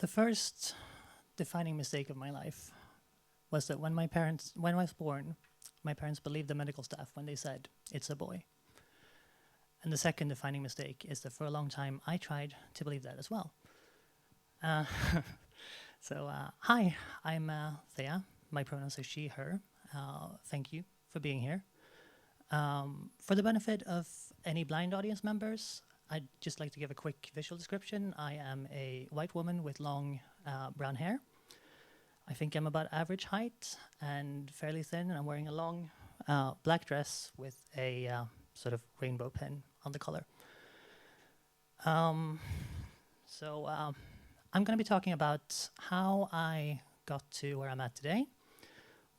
The first defining mistake of my life was that when I was born, my parents believed the medical staff when they said, "It's a boy." And the second defining mistake is that for a long time, I tried to believe that as well. Uh, Hi, I'm Thea. My pronouns are she, her. Thank you for being here. For the benefit of any blind audience members, I'd just like to give a quick visual description. I am a white woman with long brown hair. I think I'm about average height and fairly thin, and I'm wearing a long black dress with a sort of rainbow pin on the collar. I'm going to be talking about how I got to where I'm at today,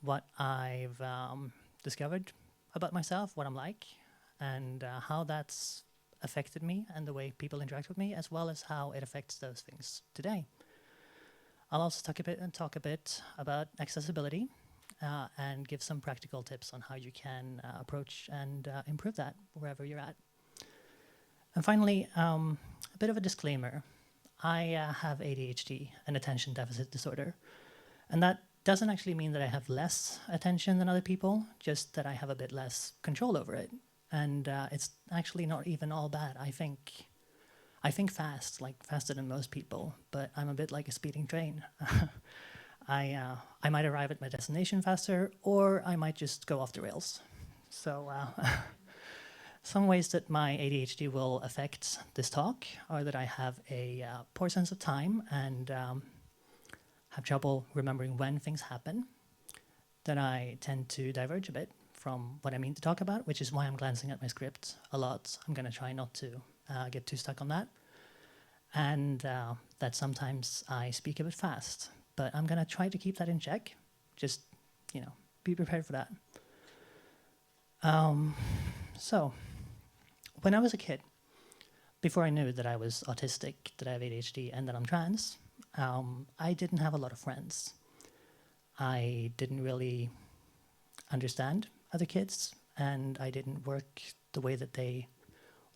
what I've discovered about myself, what I'm like, and how that's affected me and the way people interact with me, as well as how it affects those things today. I'll also talk a bit about accessibility and give some practical tips on how you can approach and improve that wherever you're at. And finally, a bit of a disclaimer. I have ADHD, an attention deficit disorder, and that doesn't actually mean that I have less attention than other people, just that I have a bit less control over it. And it's actually not even all bad. I think fast, like faster than most people, but I'm a bit like a speeding train. I might arrive at my destination faster, or I might just go off the rails. So some ways that my ADHD will affect this talk are that I have a poor sense of time and have trouble remembering when things happen, that I tend to diverge a bit from what I mean to talk about, which is why I'm glancing at my script a lot. I'm going to try not to get too stuck on that. And that sometimes I speak a bit fast, but I'm going to try to keep that in check. Just, be prepared for that. So, when I was a kid, before I knew that I was autistic, that I have ADHD, and that I'm trans, I didn't have a lot of friends. I didn't really understand other kids, and I didn't work the way that they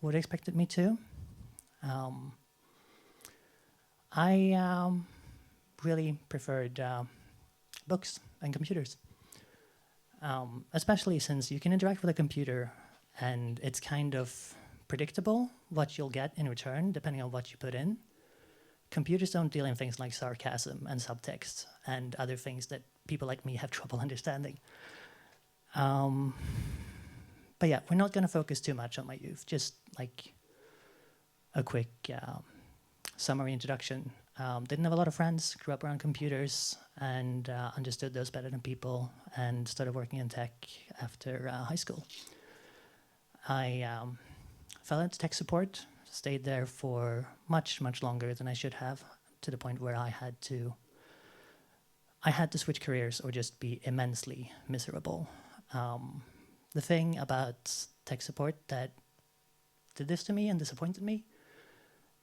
would have expected me to. I really preferred books and computers, especially since you can interact with a computer and it's kind of predictable what you'll get in return depending on what you put in. Computers don't deal in things like sarcasm and subtext and other things that people like me have trouble understanding. But yeah, we're not going to focus too much on my youth, just like a quick summary introduction. Didn't have a lot of friends, grew up around computers, and understood those better than people, and started working in tech after high school. I fell into tech support, stayed there for much, much longer than I should have, to the point where I had to switch careers or just be immensely miserable. The thing about tech support that did this to me and disappointed me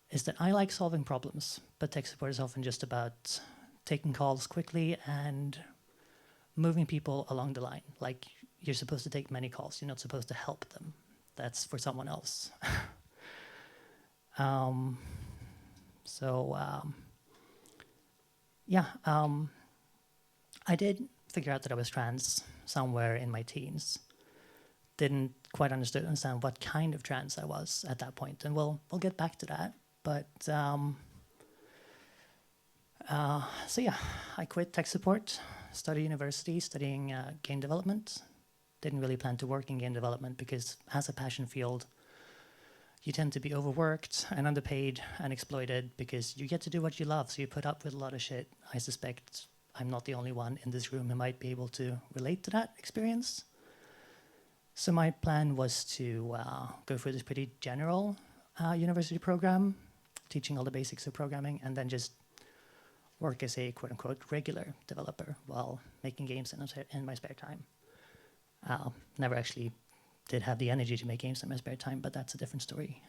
is that I like solving problems, but tech support is often just about taking calls quickly and moving people along the line. Like, you're supposed to take many calls, you're not supposed to help them. That's for someone else. I did figure out that I was trans somewhere in my teens. Didn't quite understand what kind of trans I was at that point, and we'll get back to that. But I quit tech support, started university studying game development. Didn't really plan to work in game development because as a passion field, you tend to be overworked and underpaid and exploited because you get to do what you love, so you put up with a lot of shit. I suspect I'm not the only one in this room who might be able to relate to that experience. So my plan was to go through this pretty general university program, teaching all the basics of programming, and then just work as a quote-unquote regular developer while making games in my spare time. Never actually did have the energy to make games in my spare time, but that's a different story.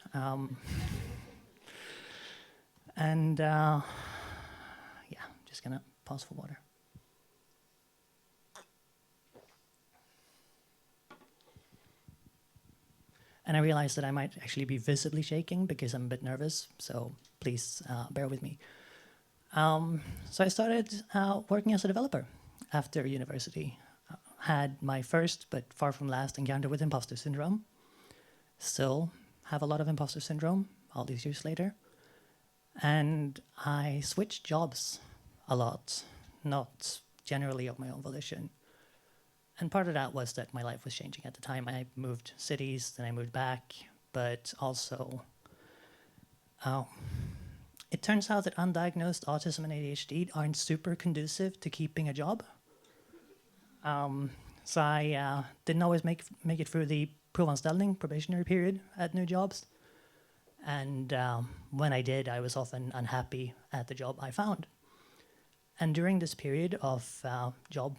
Just gonna pause for water. And I realized that I might actually be visibly shaking because I'm a bit nervous, so please bear with me. So I started working as a developer after university. Had my first, but far from last, encounter with imposter syndrome. Still have a lot of imposter syndrome all these years later. And I switched jobs a lot, not generally of my own volition. And part of that was that my life was changing at the time. I moved cities, then I moved back, but also it turns out that undiagnosed autism and ADHD aren't super conducive to keeping a job. So I didn't always make it through the provanställning probationary period at new jobs. And when I did, I was often unhappy at the job I found. And during this period of job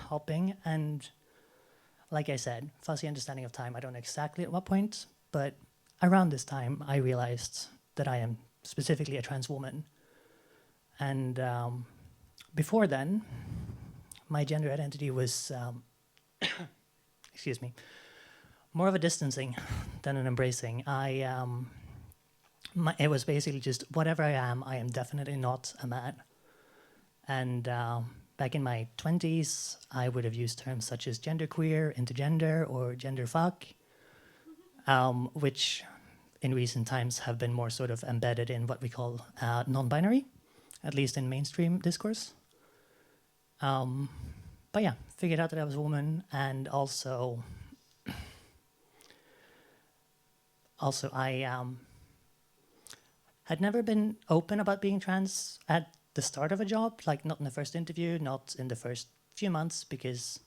hopping, and like I said, fuzzy understanding of time, I don't know exactly at what point, but around this time, I realized that I am specifically a trans woman. And before then, my gender identity was, excuse me, more of a distancing than an embracing. It was basically just whatever I am definitely not a man. And back in my 20s, I would have used terms such as genderqueer, intergender, or genderfuck, which in recent times have been more sort of embedded in what we call non-binary, at least in mainstream discourse. But yeah, figured out that I was a woman, and also I had never been open about being trans at the start of a job, like not in the first interview, not in the first few months, because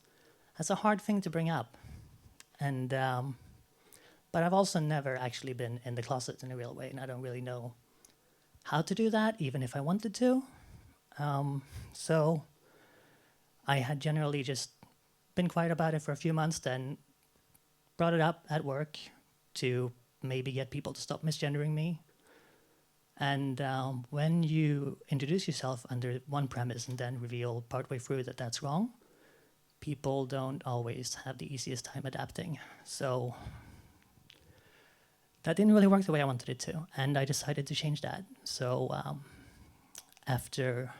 that's a hard thing to bring up. And but I've also never actually been in the closet in a real way, and I don't really know how to do that, even if I wanted to. So I had generally just been quiet about it for a few months, then brought it up at work to maybe get people to stop misgendering me. And when you introduce yourself under one premise and then reveal partway through that that's wrong, people don't always have the easiest time adapting. So that didn't really work the way I wanted it to, and I decided to change that. So after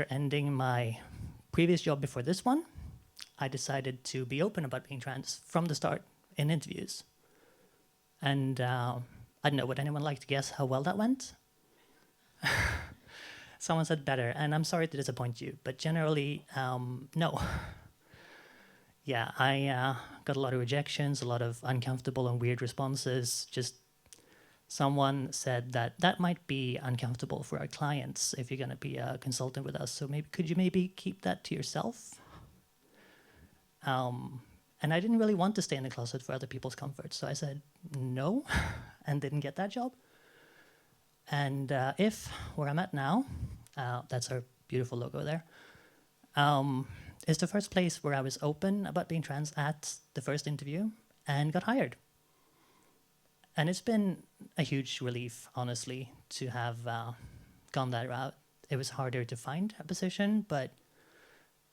ending my previous job before this one, I decided to be open about being trans from the start in interviews. And I don't know, would anyone like to guess how well that went? Someone said better, and I'm sorry to disappoint you, but generally, no. Yeah, I got a lot of rejections, a lot of uncomfortable and weird responses. Just someone said that might be uncomfortable for our clients if you're going to be a consultant with us, so could you maybe keep that to yourself? And I didn't really want to stay in the closet for other people's comfort, so I said no and didn't get that job. And if where I'm at now, that's our beautiful logo there, is the first place where I was open about being trans at the first interview and got hired. And it's been a huge relief, honestly, to have gone that route. It was harder to find a position, but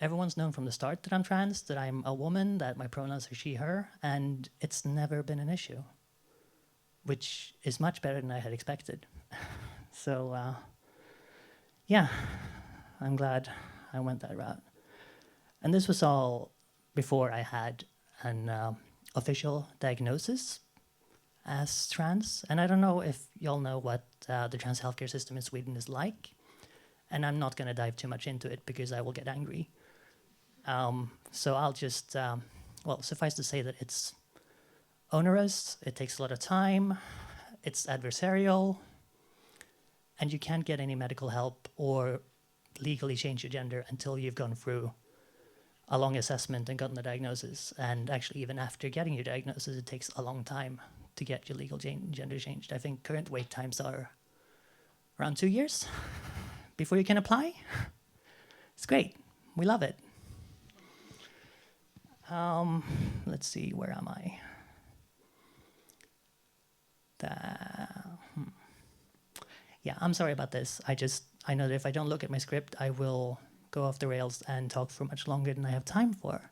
everyone's known from the start that I'm trans, that I'm a woman, that my pronouns are she, her, and it's never been an issue, which is much better than I had expected. So, yeah, I'm glad I went that route. And this was all before I had an official diagnosis as trans. And I don't know if y'all know what the trans healthcare system in Sweden is like. And I'm not going to dive too much into it because I will get angry. So I'll just, suffice to say that it's onerous, it takes a lot of time, it's adversarial, and you can't get any medical help or legally change your gender until you've gone through a long assessment and gotten the diagnosis. And actually, even after getting your diagnosis, it takes a long time to get your legal gender changed. I think current wait times are around 2 years before you can apply. It's great. We love it. Let's see, where am I? Yeah, I'm sorry about this. I know that if I don't look at my script, I will go off the rails and talk for much longer than I have time for.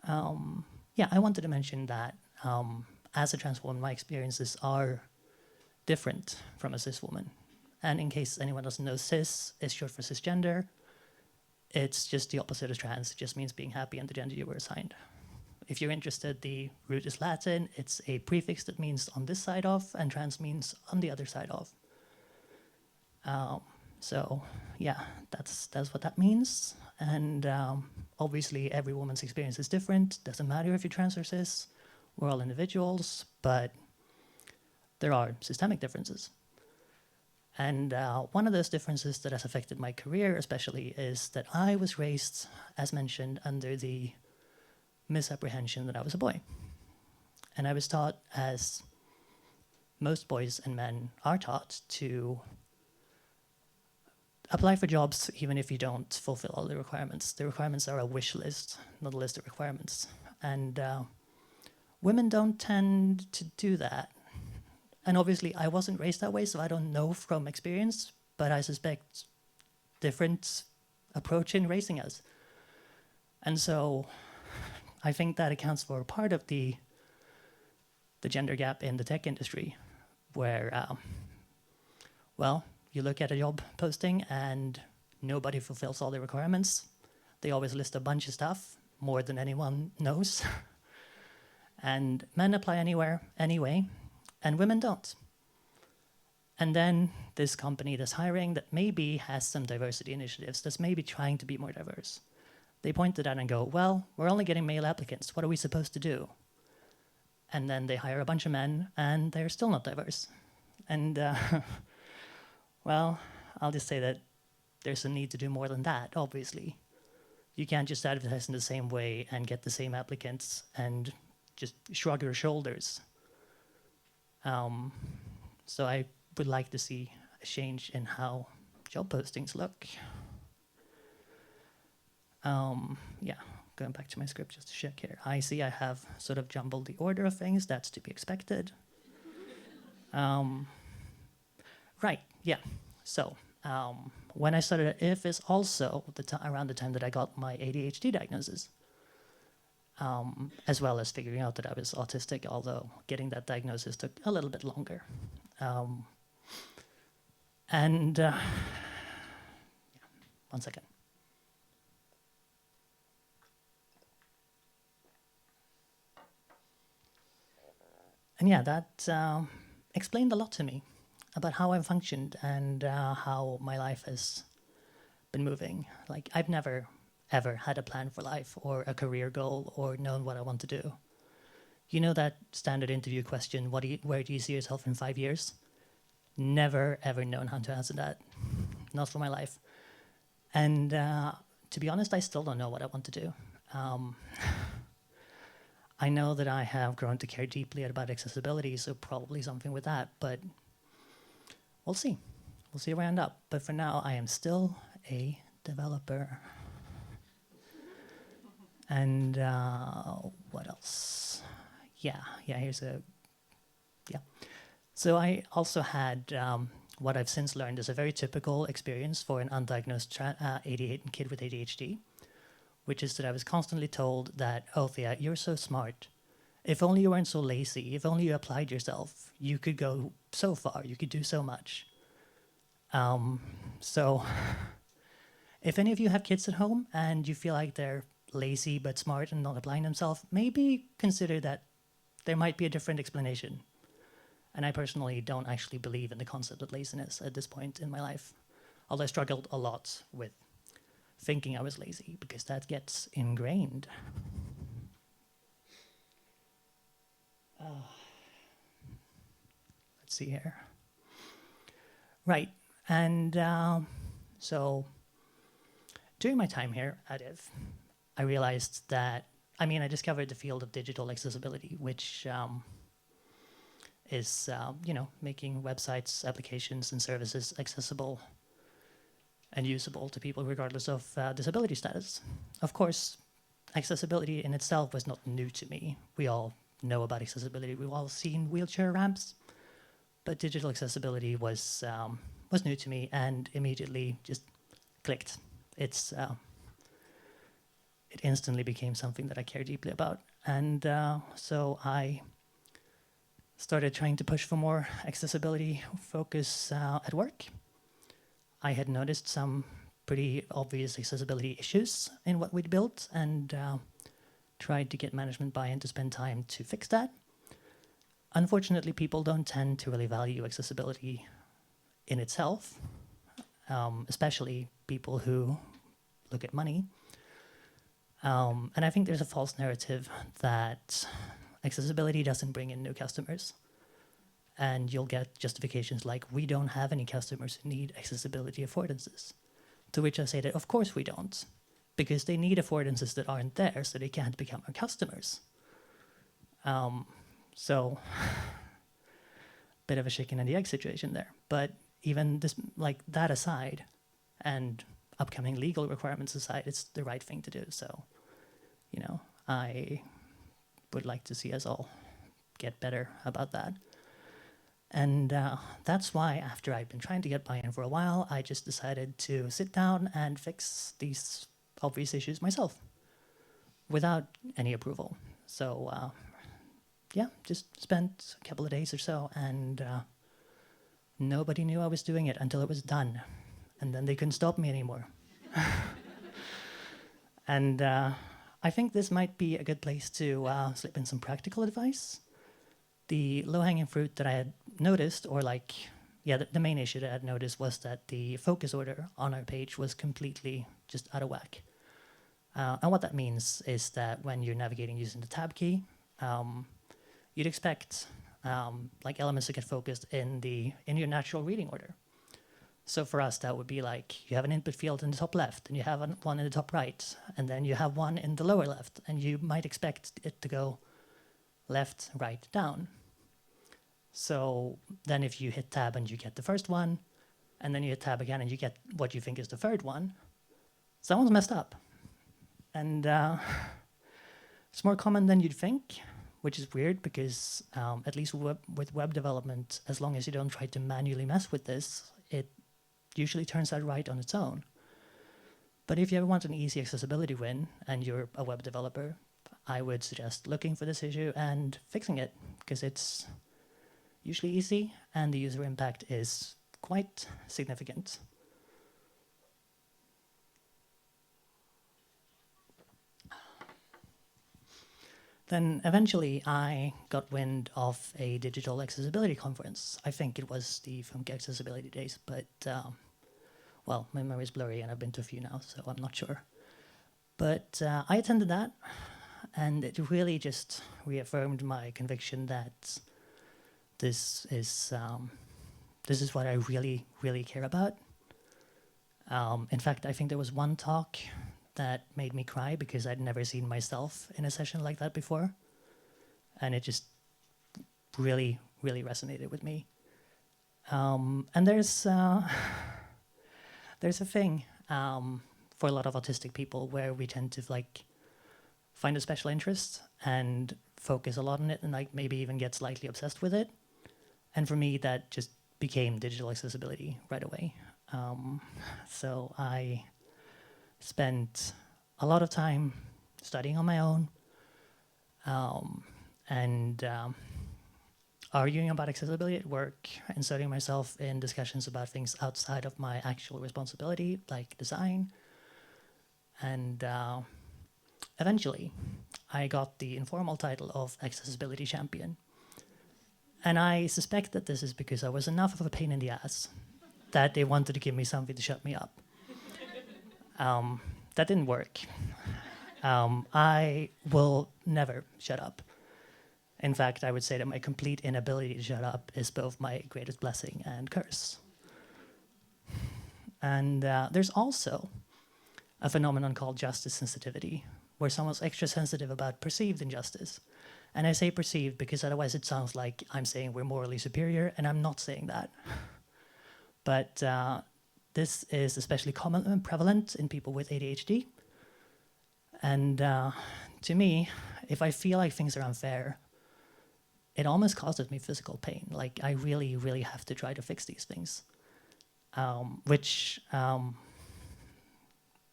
Yeah, I wanted to mention that as a trans woman, my experiences are different from a cis woman. And in case anyone doesn't know, cis is short for cisgender. It's just the opposite of trans. It just means being happy in the gender you were assigned. If you're interested, the root is Latin. It's a prefix that means on this side of, and trans means on the other side of. So yeah, that's what that means. And obviously, every woman's experience is different. Doesn't matter if you're trans or cis. We're all individuals, but there are systemic differences. And one of those differences that has affected my career especially is that I was raised, as mentioned, under the misapprehension that I was a boy. And I was taught, as most boys and men are taught, to apply for jobs even if you don't fulfill all the requirements. The requirements are a wish list, not a list of requirements. And women don't tend to do that. And obviously, I wasn't raised that way, so I don't know from experience, but I suspect different approach in raising us. And so I think that accounts for part of the gender gap in the tech industry, where, well, you look at a job posting and nobody fulfills all the requirements. They always list a bunch of stuff, more than anyone knows. And men apply anywhere, anyway, and women don't. And then this company that's hiring that maybe has some diversity initiatives, that's maybe trying to be more diverse, they point to that and go, well, we're only getting male applicants. What are we supposed to do? And then they hire a bunch of men, and they're still not diverse. And, well, I'll just say that there's a need to do more than that, obviously. You can't just advertise in the same way and get the same applicants and just shrug your shoulders. So I would like to see a change in how job postings look. Yeah, going back to my script just to check here. I see I have sort of jumbled the order of things. That's to be expected. Right, yeah. So when I started at IF is also around the time that I got my ADHD diagnosis. As well as figuring out that I was autistic, although getting that diagnosis took a little bit longer. Yeah, one second. And yeah, that explained a lot to me about how I've functioned and how my life has been moving. Like, I've never ever had a plan for life or a career goal or known what I want to do. You know that standard interview question, where do you see yourself in 5 years? Never ever known how to answer that. Not for my life. And to be honest, I still don't know what I want to do. I know that I have grown to care deeply about accessibility, so probably something with that, but we'll see. We'll see where I end up. But for now, I am still a developer. And what else? Yeah, here's a, yeah. So I also had what I've since learned is a very typical experience for an undiagnosed kid with ADHD, which is that I was constantly told that, oh, Thea, you're so smart. If only you weren't so lazy, if only you applied yourself, you could go so far, you could do so much. So if any of you have kids at home and you feel like they're lazy but smart and not applying themselves, maybe consider that there might be a different explanation. And I personally don't actually believe in the concept of laziness at this point in my life, although I struggled a lot with thinking I was lazy because that gets ingrained. Let's see here. Right, and so during my time here at IV, I realized that, I discovered the field of digital accessibility, which is, making websites, applications, and services accessible and usable to people regardless of disability status. Of course, accessibility in itself was not new to me. We all know about accessibility. We've all seen wheelchair ramps, but digital accessibility was new to me and immediately just clicked. It instantly became something that I care deeply about. And so I started trying to push for more accessibility focus at work. I had noticed some pretty obvious accessibility issues in what we'd built, and tried to get management buy-in to spend time to fix that. Unfortunately, people don't tend to really value accessibility in itself, especially people who look at money. And I think there's a false narrative that accessibility doesn't bring in new customers. And you'll get justifications like, we don't have any customers who need accessibility affordances. To which I say that, of course we don't, because they need affordances that aren't there, so they can't become our customers. So, bit of a chicken and the egg situation there. But even this, like that aside, and upcoming legal requirements aside, it's the right thing to do. So, you know, I would like to see us all get better about that. And that's why, after I'd been trying to get buy-in for a while, I just decided to sit down and fix these obvious issues myself without any approval. So, yeah, just spent a couple of days or so, and nobody knew I was doing it until it was done. And then they couldn't stop me anymore. And I think this might be a good place to slip in some practical advice. The low-hanging fruit that I had noticed, or like, yeah, the main issue that I had noticed was that the focus order on our page was completely just out of whack. And what that means is that when you're navigating using the tab key, you'd expect like elements to get focused in your natural reading order. So for us, that would be like, you have an input field in the top left, and you have one in the top right, and then you have one in the lower left, and you might expect it to go left, right, down. So then if you hit tab and you get the first one, and then you hit tab again and you get what you think is the third one, someone's messed up. And it's more common than you'd think, which is weird because at least with web development, as long as you don't try to manually mess with this, it usually turns out right on its own. But if you ever want an easy accessibility win and you're a web developer, I would suggest looking for this issue and fixing it, because it's usually easy and the user impact is quite significant. Then eventually I got wind of a digital accessibility conference. I think it was the Funky Accessibility Days, but well, my memory is blurry and I've been to a few now, so I'm not sure. But I attended that, and it really just reaffirmed my conviction that this is what I really, really care about. In fact, I think there was one talk that made me cry because I'd never seen myself in a session like that before. And it just really, really resonated with me. And there's a thing for a lot of autistic people where we tend to like find a special interest and focus a lot on it and like maybe even get slightly obsessed with it. And for me, that just became digital accessibility right away. So I spent a lot of time studying on my own and arguing about accessibility at work, inserting myself in discussions about things outside of my actual responsibility, like design. And eventually, I got the informal title of Accessibility Champion. And I suspect that this is because I was enough of a pain in the ass that they wanted to give me something to shut me up. That didn't work. I will never shut up. In fact, I would say that my complete inability to shut up is both my greatest blessing and curse. And there's also a phenomenon called justice sensitivity, where someone's extra sensitive about perceived injustice. And I say perceived because otherwise it sounds like I'm saying we're morally superior, and I'm not saying that. But this is especially common and prevalent in people with ADHD. And to me, if I feel like things are unfair, it almost causes me physical pain. Like, I really, really have to try to fix these things, which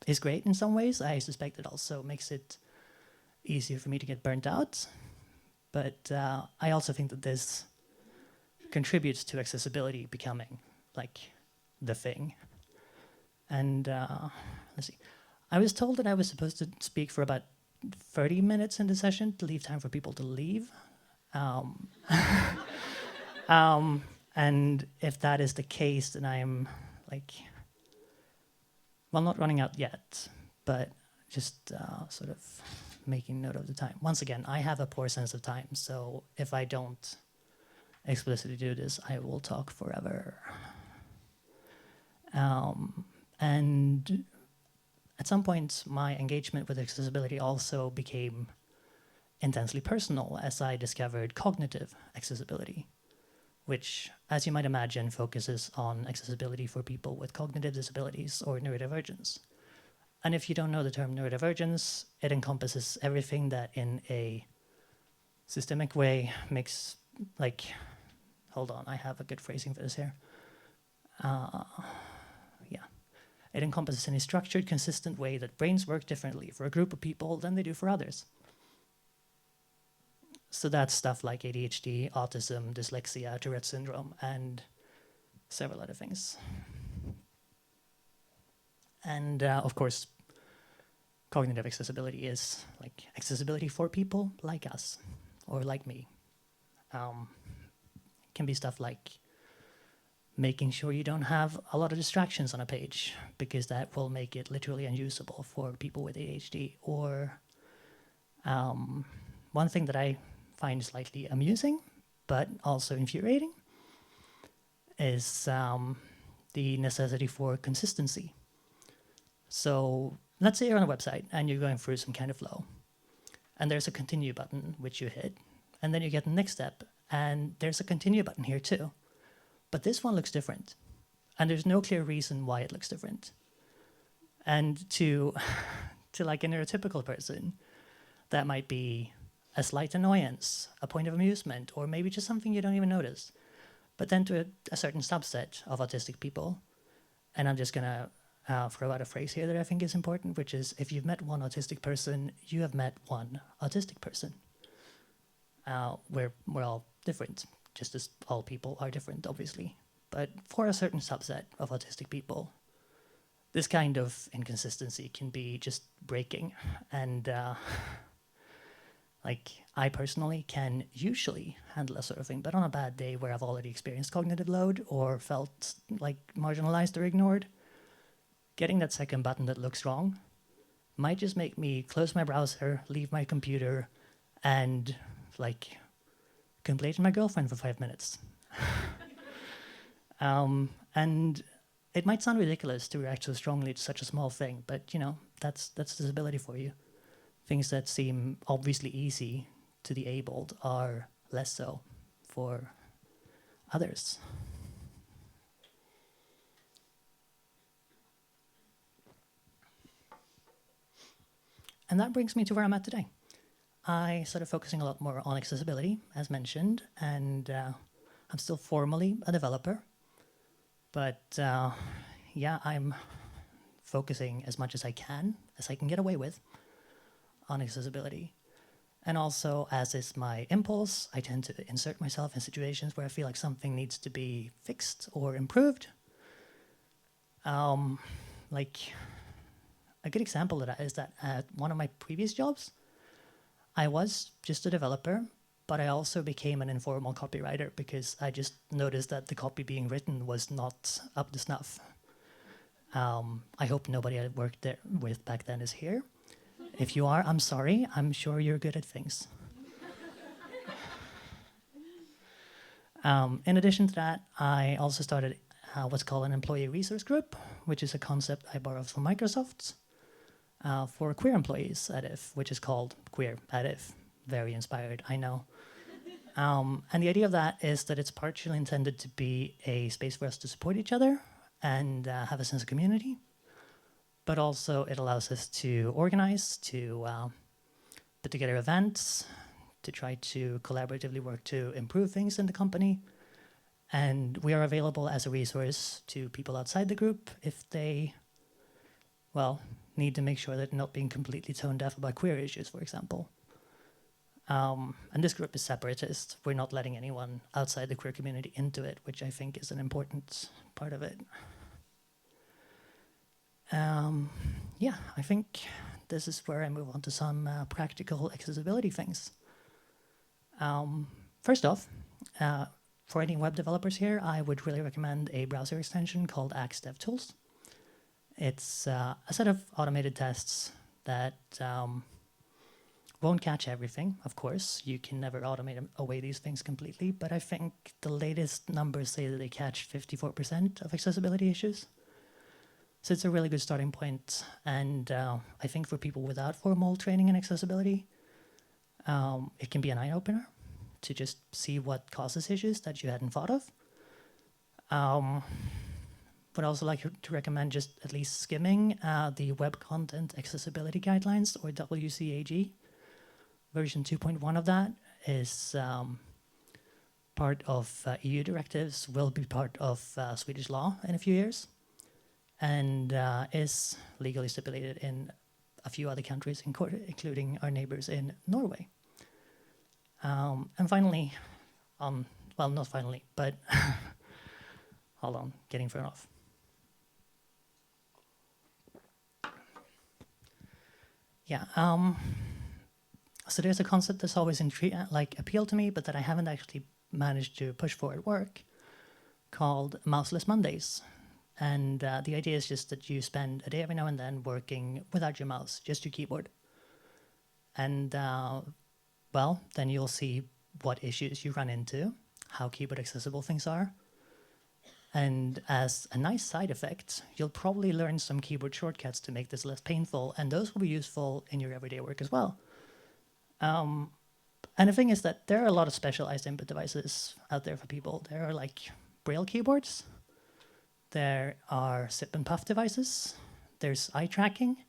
is great in some ways. I suspect it also makes it easier for me to get burnt out. But I also think that this contributes to accessibility becoming like the thing. And let's see. I was told that I was supposed to speak for about 30 minutes in the session to leave time for people to leave. Um, and if that is the case, then I'm like, well, not running out yet, but just sort of making note of the time. Once again, I have a poor sense of time, so if I don't explicitly do this, I will talk forever. And at some point, my engagement with accessibility also became intensely personal as I discovered cognitive accessibility, which, as you might imagine, focuses on accessibility for people with cognitive disabilities or neurodivergence. And if you don't know the term neurodivergence, it encompasses everything that in a systemic way makes, like, hold on, I have a good phrasing for this here. It encompasses in a structured, consistent way that brains work differently for a group of people than they do for others. So that's stuff like ADHD, autism, dyslexia, Tourette syndrome, and several other things. And of course, cognitive accessibility is like accessibility for people like us or like me. It can be stuff like making sure you don't have a lot of distractions on a page because that will make it literally unusable for people with ADHD. Or one thing that I find slightly amusing but also infuriating is the necessity for consistency. So let's say you're on a website and you're going through some kind of flow, and there's a continue button which you hit, and then you get the next step, and there's a continue button here too. But this one looks different, and there's no clear reason why it looks different. And to like a neurotypical person, that might be a slight annoyance, a point of amusement, or maybe just something you don't even notice. But then to a certain subset of autistic people, and I'm just gonna throw out a phrase here that I think is important, which is, if you've met one autistic person, you have met one autistic person. We're all different, just as all people are different, obviously. But for a certain subset of autistic people, this kind of inconsistency can be just breaking. And like, I personally can usually handle a sort of thing, but on a bad day where I've already experienced cognitive load or felt like marginalized or ignored, getting that second button that looks wrong might just make me close my browser, leave my computer, and like complain to my girlfriend for 5 minutes. And it might sound ridiculous to react so strongly to such a small thing, but you know, that's disability for you. Things that seem obviously easy to the abled are less so for others. And that brings me to where I'm at today. I started focusing a lot more on accessibility, as mentioned, and I'm still formally a developer. But yeah, I'm focusing as much as I can get away with, on accessibility. And also, as is my impulse, I tend to insert myself in situations where I feel like something needs to be fixed or improved. Like, a good example of that is that at one of my previous jobs, I was just a developer, but I also became an informal copywriter because I just noticed that the copy being written was not up to snuff. I hope nobody I worked there with back then is here. If you are, I'm sorry. I'm sure you're good at things. In addition to that, I also started what's called an employee resource group, which is a concept I borrowed from Microsoft for queer employees at IF, which is called Queer at IF. Very inspired, I know. And the idea of that is that it's partially intended to be a space for us to support each other and have a sense of community. But also it allows us to organize, to put together events, to try to collaboratively work to improve things in the company. And we are available as a resource to people outside the group if they, well, need to make sure that they're not being completely tone deaf about queer issues, for example. And this group is separatist. We're not letting anyone outside the queer community into it, which I think is an important part of it. Um, yeah, I think this is where I move on to some practical accessibility things. First off, uh, for any web developers here, I would really recommend a browser extension called Axe DevTools. It's a set of automated tests that won't catch everything, of course. You can never automate away these things completely, but I think the latest numbers say that they catch 54% of accessibility issues. So it's a really good starting point. And I think for people without formal training in accessibility, it can be an eye-opener to just see what causes issues that you hadn't thought of. Would also like to recommend just at least skimming the Web Content Accessibility Guidelines, or WCAG. Version 2.1 of that is part of EU directives, will be part of Swedish law in a few years, and is legally stipulated in a few other countries, including our neighbors in Norway. And finally, well, not finally, but hold on, getting thrown off. Yeah, so there's a concept that's always appealed to me, but that I haven't actually managed to push forward work, called Mouseless Mondays. And the idea is just that you spend a day every now and then working without your mouse, just your keyboard. And well, then you'll see what issues you run into, how keyboard accessible things are. And as a nice side effect, you'll probably learn some keyboard shortcuts to make this less painful, and those will be useful in your everyday work as well. And the thing is that there are a lot of specialized input devices out there for people. There are like Braille keyboards, there are sip and puff devices, there's eye tracking,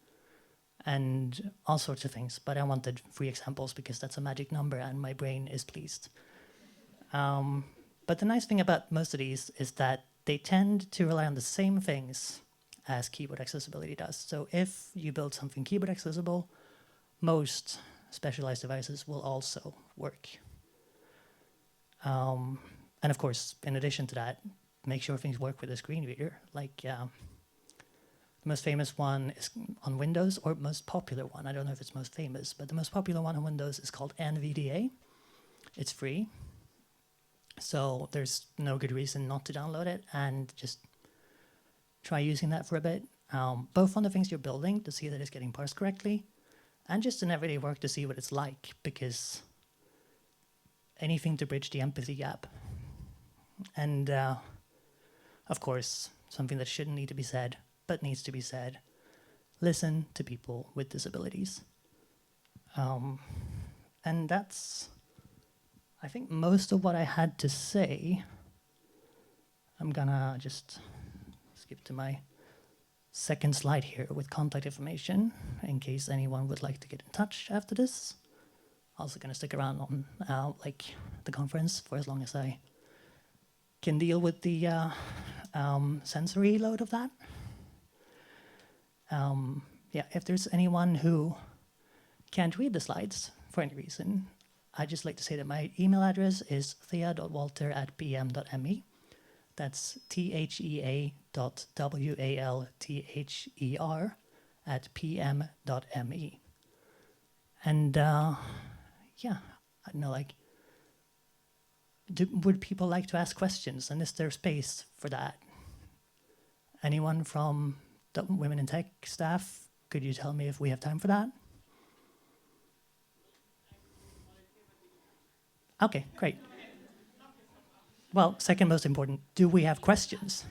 and all sorts of things. But I wanted 3 examples because that's a magic number and my brain is pleased. But the nice thing about most of these is that they tend to rely on the same things as keyboard accessibility does. So if you build something keyboard accessible, most specialized devices will also work. And of course, in addition to that, make sure things work with a screen reader. Like the most famous one is on Windows, or most popular one. I don't know if it's most famous, but the most popular one on Windows is called NVDA. It's free. So there's no good reason not to download it, and just try using that for a bit, both on the things you're building to see that it's getting parsed correctly, and just in everyday work to see what it's like, because anything to bridge the empathy gap. And of course, something that shouldn't need to be said, but needs to be said, listen to people with disabilities. And that's, I think, most of what I had to say. I'm gonna just skip to my second slide here with contact information in case anyone would like to get in touch after this. Also gonna stick around on like the conference for as long as I can deal with the sensory load of that. Yeah, if there's anyone who can't read the slides for any reason, I'd just like to say that my email address is thea.walther@pm.me. That's thea.walther@pm.me. And yeah, I don't know, like, would people like to ask questions? And is there space for that? Anyone from the Women in Tech staff, could you tell me if we have time for that? Okay, great. Well, second most important, do we have questions?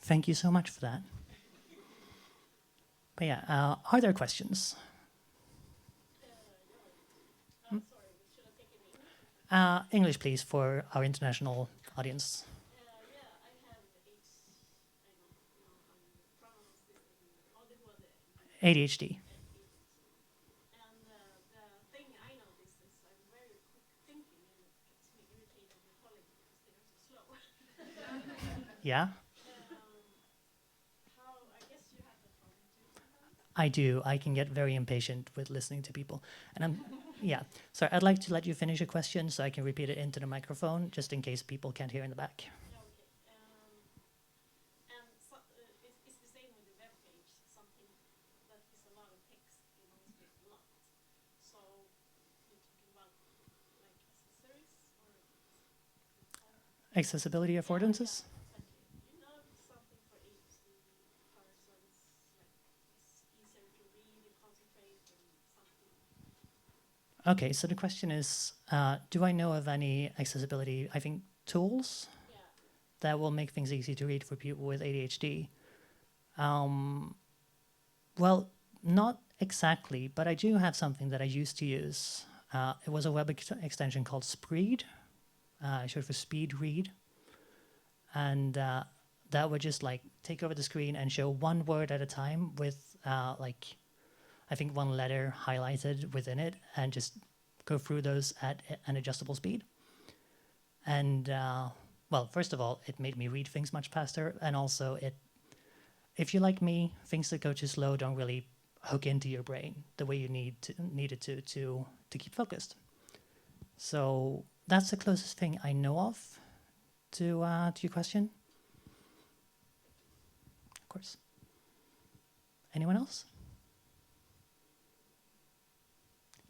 Thank you so much for that. But yeah, are there questions? English, please, for our international audience. ADHD. Yeah. I do. I can get very impatient with listening to people. And I'm, yeah. Sorry, I'd like to let you finish a question so I can repeat it into the microphone, just in case people can't hear in the back. Accessibility affordances? Okay, so the question is, do I know of any accessibility, I think, tools that will make things easy to read for people with ADHD? Well, not exactly, but I do have something that I used to use. It was a web extension called Spreed, short for Speed Read. And that would just like take over the screen and show one word at a time with like, I think one letter highlighted within it, and just go through those at an adjustable speed. And well, first of all, it made me read things much faster, and also if you like me, things that go too slow don't really hook into your brain the way you need it to keep focused. So that's the closest thing I know of to your question. Of course. Anyone else?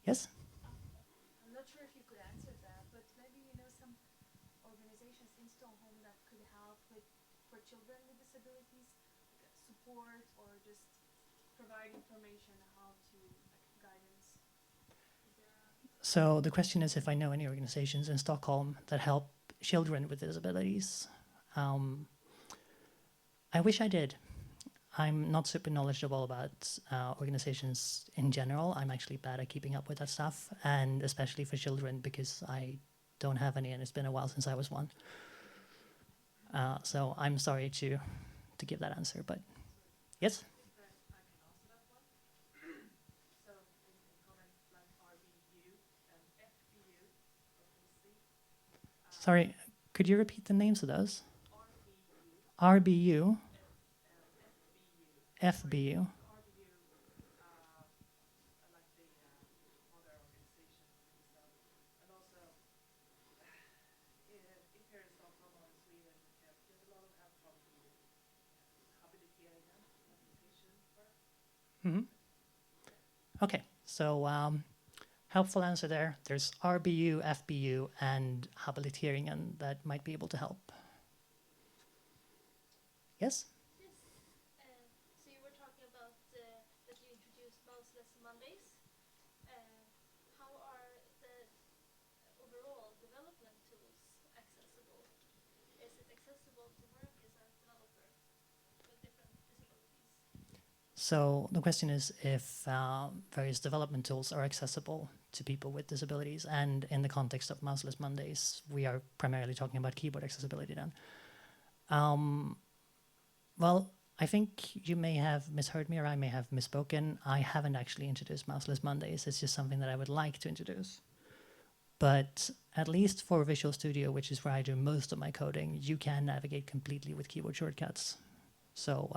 Yes? I'm not sure if you could answer that, but maybe you know some organizations in Stockholm that could help with for children with disabilities, like support or just provide information how to like guidance. Is there a So the question is if I know any organizations in Stockholm that help children with disabilities. I wish I did. I'm not super knowledgeable about organizations in general. I'm actually bad at keeping up with that stuff, and especially for children because I don't have any, and it's been a while since I was one. So I'm sorry to give that answer, but yes. Sorry, could you repeat the names of those? RBU, FBU. Mm-hmm. Okay, so helpful answer there. There's RBU, FBU, and habiliteringen that might be able to help. Yes? Yes. So you were talking about that you introduced Mouseless Mondays. How are the overall development tools accessible? Is it accessible to work as a developer with different disabilities? So the question is if various development tools are accessible to people with disabilities, and in the context of Mouseless Mondays, we are primarily talking about keyboard accessibility then. Well, I think you may have misheard me or I may have misspoken. I haven't actually introduced Mouseless Mondays. It's just something that I would like to introduce. But at least for Visual Studio, which is where I do most of my coding, you can navigate completely with keyboard shortcuts. So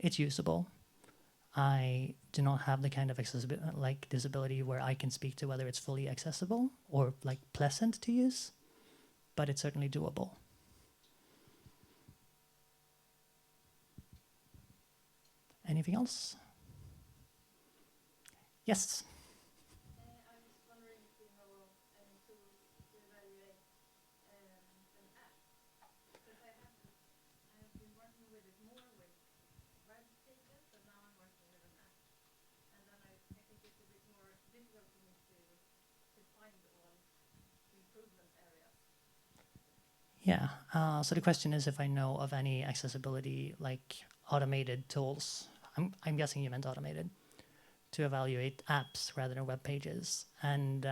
it's usable. I do not have the kind of like disability where I can speak to whether it's fully accessible or like pleasant to use, but it's certainly doable. Anything else? Yes. I was wondering if you know any tools to evaluate an app, because I have been working with it more with web pages, and now I'm working with an app, and then I think it's a bit more difficult for me to find all improvement areas. Yeah. So the question is if I know of any accessibility like automated tools. I'm guessing you meant automated to evaluate apps rather than web pages. And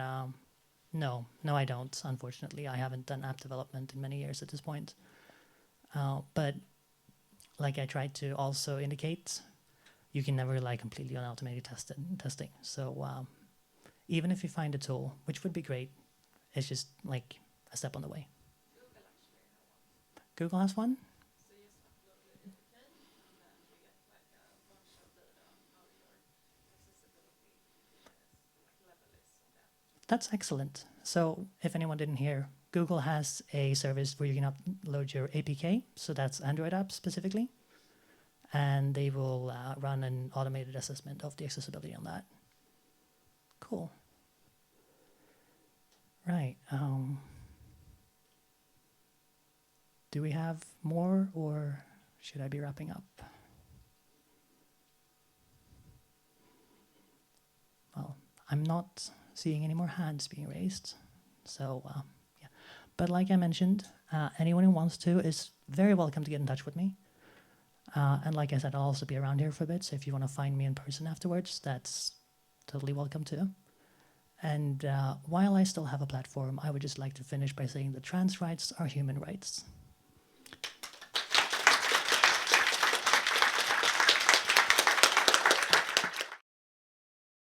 no, I don't. Unfortunately, I haven't done app development in many years at this point. But like I tried to also indicate, you can never rely completely on automated testing. So even if you find a tool, which would be great, it's just like a step on the way. Google actually have one. Google has one? So you just upload the APK, and then you get like a bunch of data on how That's excellent. So if anyone didn't hear, Google has a service where you can upload your APK, so that's Android app specifically, and they will run an automated assessment of the accessibility on that. Cool. Right. Do we have more, or should I be wrapping up? Well, I'm not seeing any more hands being raised, so yeah. But like I mentioned, anyone who wants to is very welcome to get in touch with me. And like I said, I'll also be around here for a bit, so if you want to find me in person afterwards, that's totally welcome too. And while I still have a platform, I would just like to finish by saying that trans rights are human rights.